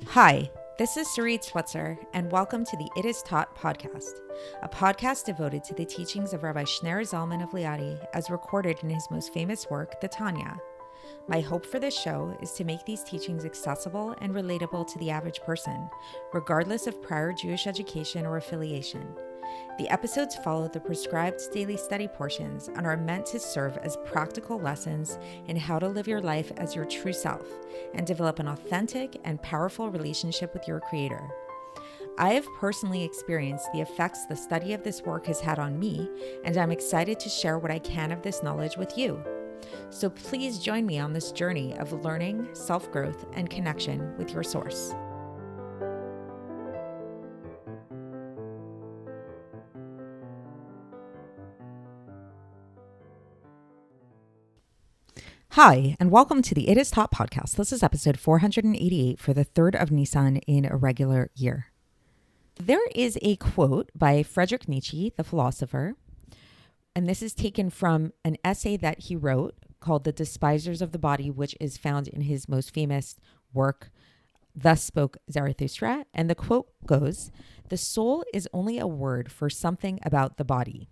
Hi, this is Sarit Switzer, and welcome to the It Is Taught podcast, a podcast devoted to the teachings of Rabbi Shneur Zalman of Likkutei as recorded in his most famous work, the Tanya. My hope for this show is to make these teachings accessible and relatable to the average person, regardless of prior Jewish education or affiliation. The episodes follow the prescribed daily study portions and are meant to serve as practical lessons in how to live your life as your true self and develop an authentic and powerful relationship with your Creator. I have personally experienced the effects the study of this work has had on me, and I'm excited to share what I can of this knowledge with you. So please join me on this journey of learning, self-growth, and connection with your source. Hi, and welcome to the It Is Taught podcast. This is episode 488 for the 3rd of Nissan in a regular year. There is a quote by Friedrich Nietzsche, the philosopher, and this is taken from an essay that he wrote called The Despisers of the Body, which is found in his most famous work, Thus Spoke Zarathustra. And the quote goes, "The soul is only a word for something about the body."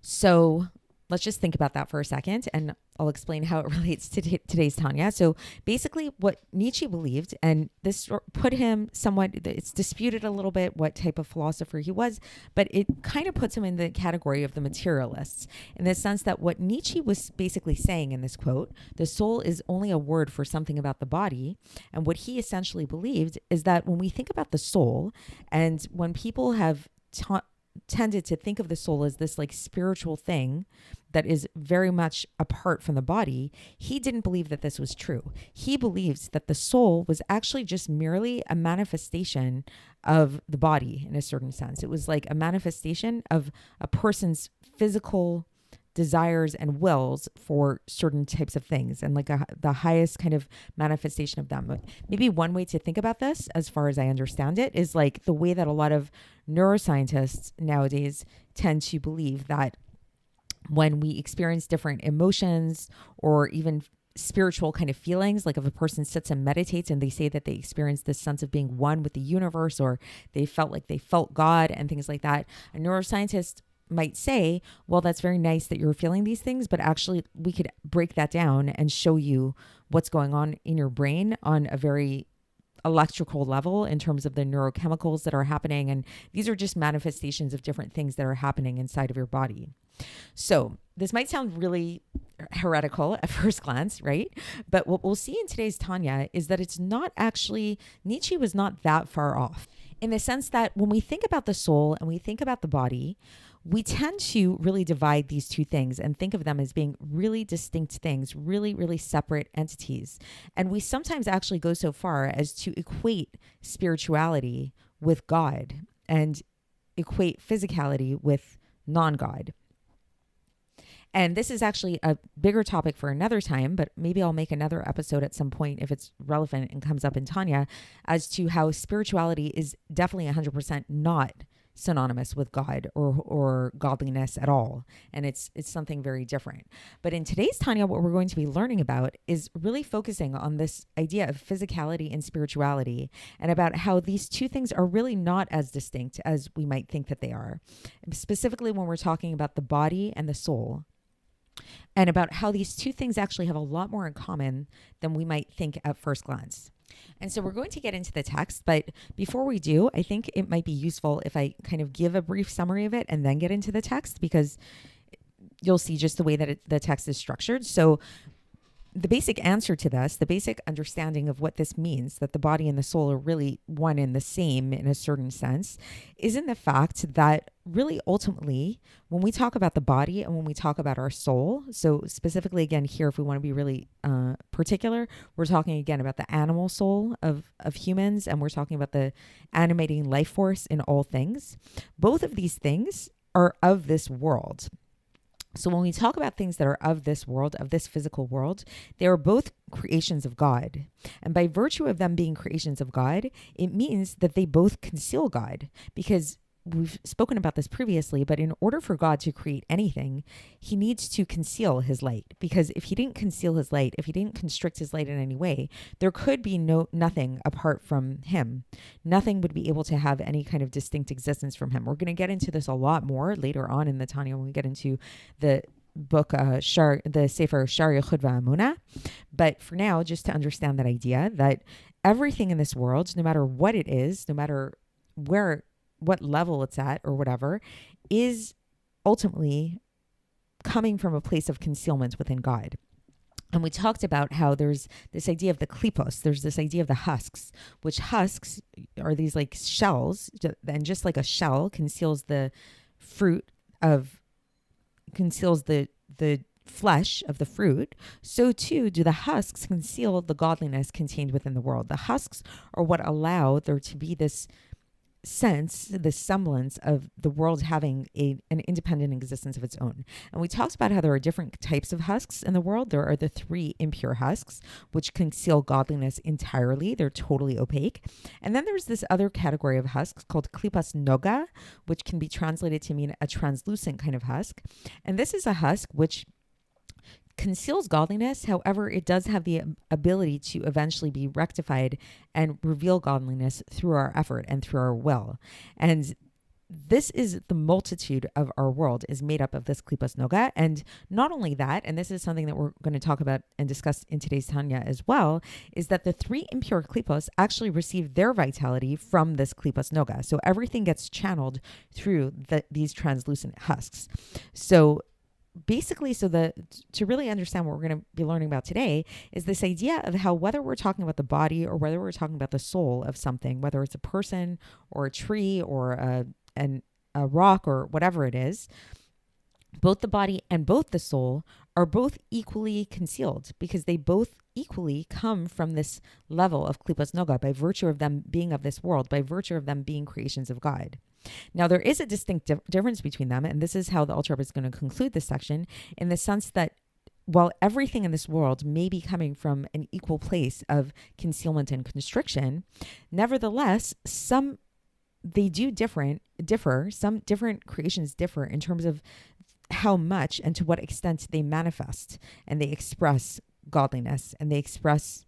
So let's just think about that for a second, and I'll explain how it relates to today's Tanya. So basically what Nietzsche believed, and this put him somewhat, it's disputed a little bit what type of philosopher he was, but it kind of puts him in the category of the materialists, in the sense that what Nietzsche was basically saying in this quote, the soul is only a word for something about the body. And what he essentially believed is that when we think about the soul, and when people have tended to think of the soul as this like spiritual thing that is very much apart from the body, he didn't believe that this was true. He believes that the soul was actually just merely a manifestation of the body in a certain sense. It was like a manifestation of a person's physical desires and wills for certain types of things, and like the highest kind of manifestation of them. Maybe one way to think about this, as far as I understand it, is like the way that a lot of neuroscientists nowadays tend to believe that when we experience different emotions or even spiritual kind of feelings, like if a person sits and meditates and they say that they experience this sense of being one with the universe, or they felt like they felt God and things like that, a neuroscientist might say, well, that's very nice that you're feeling these things, but actually we could break that down and show you what's going on in your brain on a very electrical level in terms of the neurochemicals that are happening. And these are just manifestations of different things that are happening inside of your body. So this might sound really heretical at first glance, right? But what we'll see in today's Tanya is that it's not actually, Nietzsche was not that far off, in the sense that when we think about the soul and we think about the body, we tend to really divide these two things and think of them as being really distinct things, really, really separate entities. And we sometimes actually go so far as to equate spirituality with God and equate physicality with non-God. And this is actually a bigger topic for another time, but maybe I'll make another episode at some point if it's relevant and comes up in Tanya, as to how spirituality is definitely 100% not synonymous with God or godliness at all. And it's something very different. But in today's Tanya, what we're going to be learning about is really focusing on this idea of physicality and spirituality, and about how these two things are really not as distinct as we might think that they are. Specifically when we're talking about the body and the soul, and about how these two things actually have a lot more in common than we might think at first glance. And so we're going to get into the text, but before we do, I think it might be useful if I kind of give a brief summary of it and then get into the text, because you'll see just the way that the text is structured. So the basic answer to this, the basic understanding of what this means, that the body and the soul are really one and the same in a certain sense, is in the fact that really ultimately, when we talk about the body and when we talk about our soul, so specifically again here, if we want to be really particular, we're talking again about the animal soul of humans, and we're talking about the animating life force in all things. Both of these things are of this world. So when we talk about things that are of this world, of this physical world, they are both creations of God. And by virtue of them being creations of God, it means that they both conceal God, because we've spoken about this previously, but in order for God to create anything, he needs to conceal his light, because if he didn't conceal his light, if he didn't constrict his light in any way, there could be nothing apart from him. Nothing would be able to have any kind of distinct existence from him. We're going to get into this a lot more later on in the Tanya when we get into the book, the Sefer Shar Yechud V'Amunah. But for now, just to understand that idea that everything in this world, no matter what it is, no matter what level it's at or whatever, is ultimately coming from a place of concealment within God. And we talked about how there's this idea of the klipos, there's this idea of the husks, which husks are these like shells, and just like a shell conceals the flesh of the fruit, so too do the husks conceal the godliness contained within the world. The husks are what allow there to be this sense, the semblance of the world having an independent existence of its own. And we talked about how there are different types of husks in the world. There are the 3 impure husks, which conceal godliness entirely. They're totally opaque. And then there's this other category of husks called klipas noga, which can be translated to mean a translucent kind of husk. And this is a husk which conceals godliness. However, it does have the ability to eventually be rectified and reveal godliness through our effort and through our will. And this is the multitude of our world is made up of this klipas noga. And not only that, and this is something that we're going to talk about and discuss in today's Tanya as well, is that the 3 impure klipos actually receive their vitality from this klipas noga. So everything gets channeled through these translucent husks. So basically, to really understand what we're going to be learning about today is this idea of how, whether we're talking about the body or whether we're talking about the soul of something, whether it's a person or a tree or a rock or whatever it is, both the body and both the soul are both equally concealed, because they both equally come from this level of klipas noga by virtue of them being of this world, by virtue of them being creations of God. Now, there is a distinct difference between them, and this is how the Alter Rebbe is going to conclude this section, in the sense that while everything in this world may be coming from an equal place of concealment and constriction, nevertheless, some different creations differ in terms of how much and to what extent they manifest and they express godliness and they express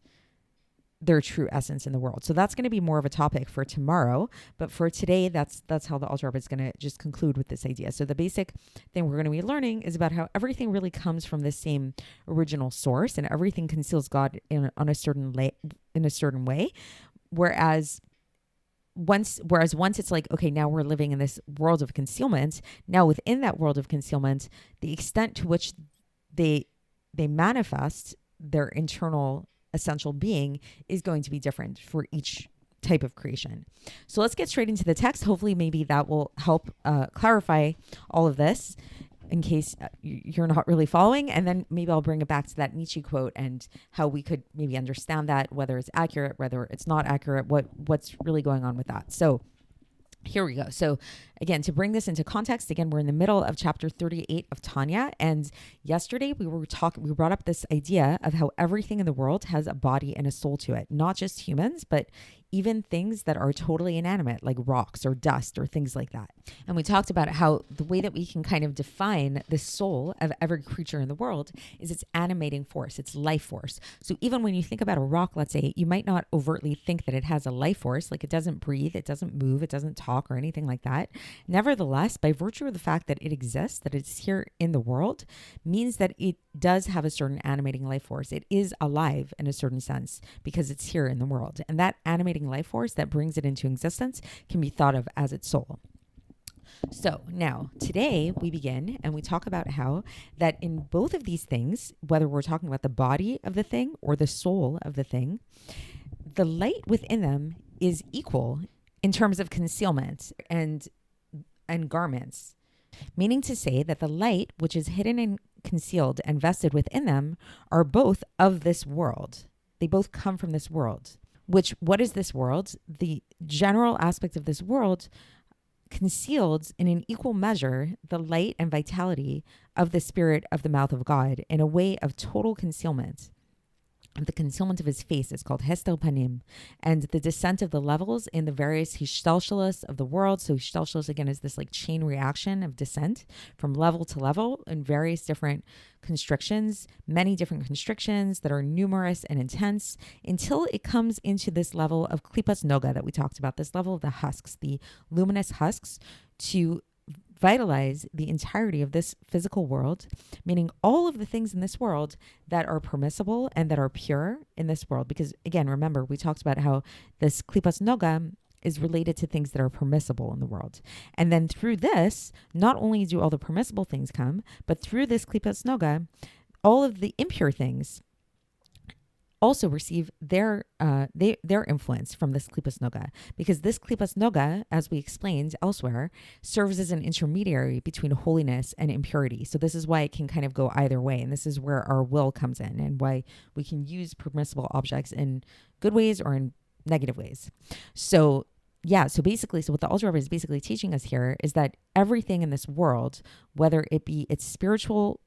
their true essence in the world. So that's going to be more of a topic for tomorrow. But for today, that's how the Alter Rebbe is going to just conclude with this idea. So the basic thing we're going to be learning is about how everything really comes from the same original source, and everything conceals God in a certain way. Whereas once it's like, okay, now we're living in this world of concealment. Now within that world of concealment, the extent to which they manifest their internal essential being is going to be different for each type of creation. So let's get straight into the text. Hopefully maybe that will help clarify all of this in case you're not really following. And then maybe I'll bring it back to that Nietzsche quote and how we could maybe understand that, whether it's accurate, whether it's not accurate, what's really going on with that. So here we go. So again, to bring this into context, again, we're in the middle of chapter 38 of Tanya. And yesterday we brought up this idea of how everything in the world has a body and a soul to it, not just humans, but even things that are totally inanimate, like rocks or dust or things like that. And we talked about how the way that we can kind of define the soul of every creature in the world is its animating force, its life force. So even when you think about a rock, let's say, you might not overtly think that it has a life force, like it doesn't breathe, it doesn't move, it doesn't talk or anything like that. Nevertheless, by virtue of the fact that it exists, that it's here in the world, means that it does have a certain animating life force. It is alive in a certain sense because it's here in the world. And that animating life force that brings it into existence can be thought of as its soul. So now today we begin and we talk about how that in both of these things, whether we're talking about the body of the thing or the soul of the thing, the light within them is equal in terms of concealment and garments, meaning to say that the light which is hidden and concealed and vested within them are both of this world. They both come from this world. What is this world? The general aspect of this world concealed in an equal measure the light and vitality of the spirit of the mouth of God in a way of total concealment. of the concealment of his face is called Hestel Panim, and the descent of the levels in the various Hishtalshalos of the world. So Hishtalshalos, again, is this like chain reaction of descent from level to level in various different constrictions, many different constrictions that are numerous and intense, until it comes into this level of Klipas Noga that we talked about, this level of the husks, the luminous husks, to vitalize the entirety of this physical world, meaning all of the things in this world that are permissible and that are pure in this world. Because again, remember, we talked about how this Klipas Noga is related to things that are permissible in the world. And then through this, not only do all the permissible things come, but through this Klipas Noga, all of the impure things also receive their influence from this Klipas Noga, because this Klipas Noga, as we explained elsewhere, serves as an intermediary between holiness and impurity. So this is why it can kind of go either way, and this is where our will comes in, and why we can use permissible objects in good ways or in negative ways. So basically, what the Alter Rebbe is basically teaching us here is that everything in this world, whether it be its spiritual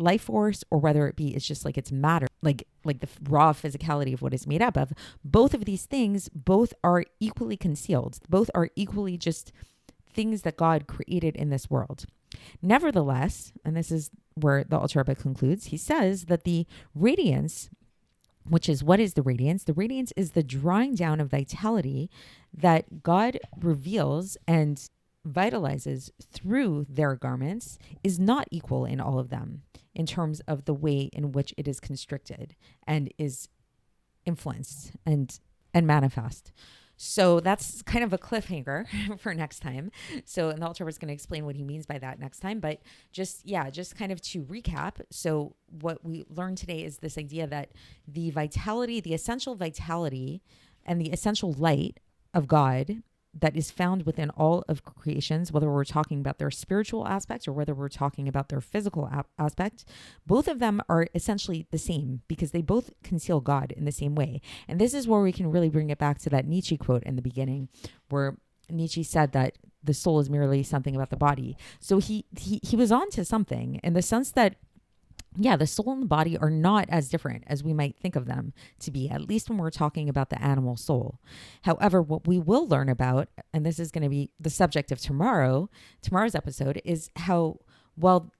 life force or whether it be it's just like it's matter, like the raw physicality of what it's made up of, both of these things, both are equally concealed. Both are equally just things that God created in this world. Nevertheless, and this is where the Alter Rebbe concludes, he says that the radiance, which is, what is the radiance? The radiance is the drawing down of vitality that God reveals and vitalizes through their garments, is not equal in all of them in terms of the way in which it is constricted and is influenced and manifest. So that's kind of a cliffhanger for next time. And the Alter Rebbe is going to explain what he means by that next time. But just kind of to recap. So what we learned today is this idea that the vitality, the essential vitality and the essential light of God that is found within all of creations, whether we're talking about their spiritual aspect or whether we're talking about their physical aspect, both of them are essentially the same because they both conceal God in the same way. And this is where we can really bring it back to that Nietzsche quote in the beginning, where Nietzsche said that the soul is merely something about the body. So he was onto something in the sense that the soul and the body are not as different as we might think of them to be, at least when we're talking about the animal soul. However, what we will learn about, and this is going to be the subject of tomorrow's episode, is how, well,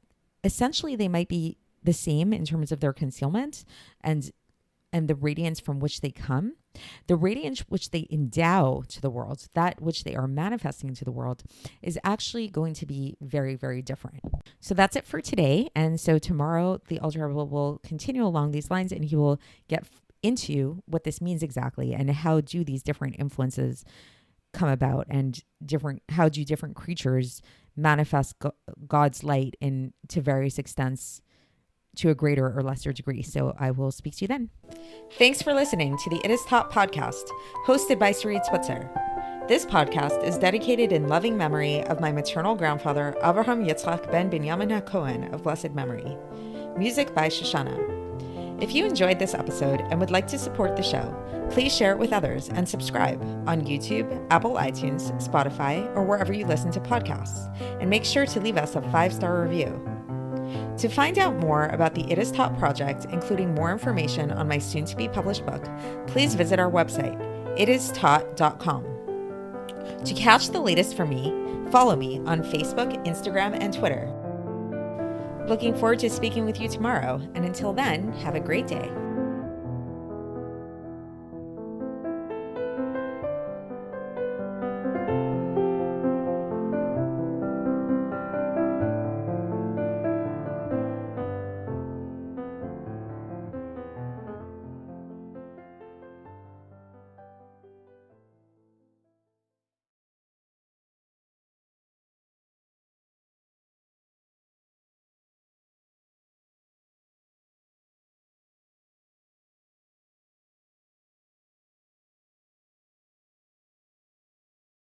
essentially they might be the same in terms of their concealment and the radiance from which they come, the radiance which they endow to the world, that which they are manifesting to the world, is actually going to be very, very different. So that's it for today. And so tomorrow, the Alter Rebbe will continue along these lines, and he will get into what this means exactly and how do these different influences come about, and how do different creatures manifest God's light to various extents, to a greater or lesser degree. So I will speak to you then. Thanks for listening to the It Is Taught podcast, hosted by Sarit Switzer. This podcast is dedicated in loving memory of my maternal grandfather, Avraham Yitzchak ben Binyamin HaKohen of blessed memory. Music by Shoshana. If you enjoyed this episode and would like to support the show, please share it with others and subscribe on YouTube, Apple iTunes, Spotify, or wherever you listen to podcasts. And make sure to leave us a 5-star review. To find out more about the It Is Taught project, including more information on my soon-to-be published book, please visit our website, itistaught.com. To catch the latest from me, follow me on Facebook, Instagram, and Twitter. Looking forward to speaking with you tomorrow, and until then, have a great day.